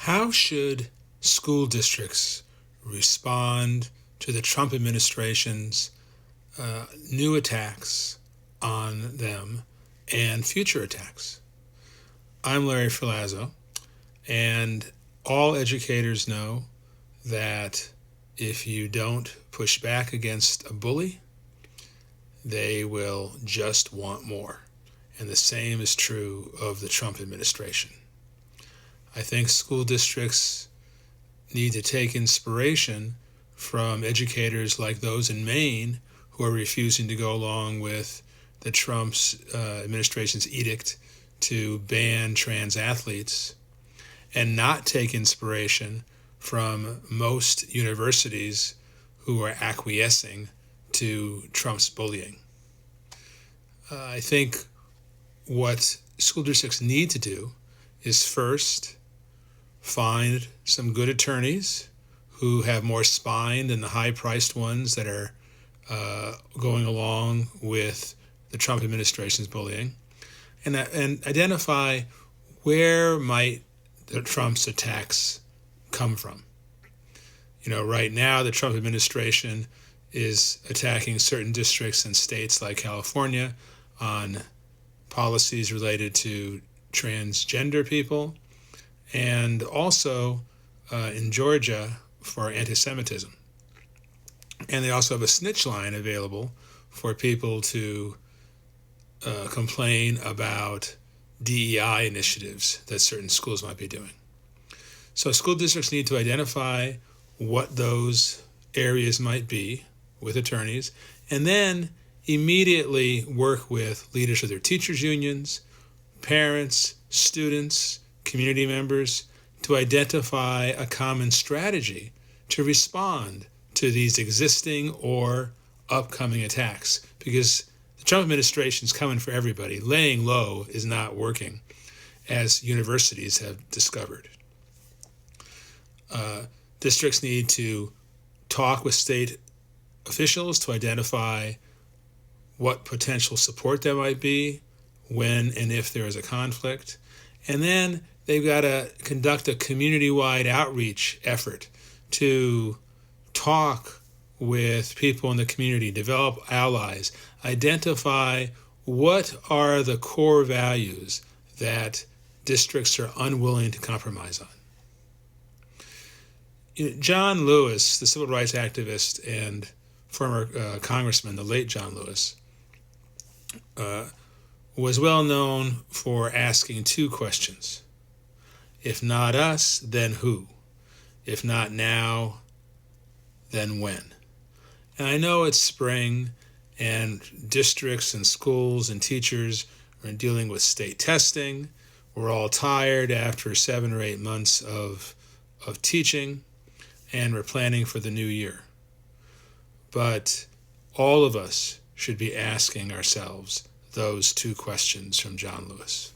How should school districts respond to the Trump administration's new attacks on them and future attacks? I'm Larry Ferlazzo, and all educators know that if you don't push back against a bully, they will just want more. And the same is true of the Trump administration. I think school districts need to take inspiration from educators like those in Maine who are refusing to go along with the Trump's administration's edict to ban trans athletes, and not take inspiration from most universities who are acquiescing to Trump's bullying. I think what school districts need to do is first find some good attorneys who have more spine than the high-priced ones that are going along with the Trump administration's bullying, and identify where might the Trump's attacks come from. Right now the Trump administration is attacking certain districts in states like California on policies related to transgender people, and also in Georgia for anti-Semitism. And they also have a snitch line available for people to complain about DEI initiatives that certain schools might be doing. So school districts need to identify what those areas might be with attorneys, and then immediately work with leaders of their teachers' unions, parents, students, community members to identify a common strategy to respond to these existing or upcoming attacks, because the Trump administration is coming for everybody. Laying low is not working, as universities have discovered. Districts need to talk with state officials to identify what potential support there might be when and if there is a conflict. And then they've got to conduct a community-wide outreach effort to talk with people in the community, develop allies, identify what are the core values that districts are unwilling to compromise on. John Lewis, the civil rights activist and former congressman, the late John Lewis, was well known for asking two questions. If not us, then who? If not now, then when? And I know it's spring, and districts and schools and teachers are dealing with state testing. We're all tired after 7 or 8 months of teaching, and we're planning for the new year. But all of us should be asking ourselves those two questions from John Lewis.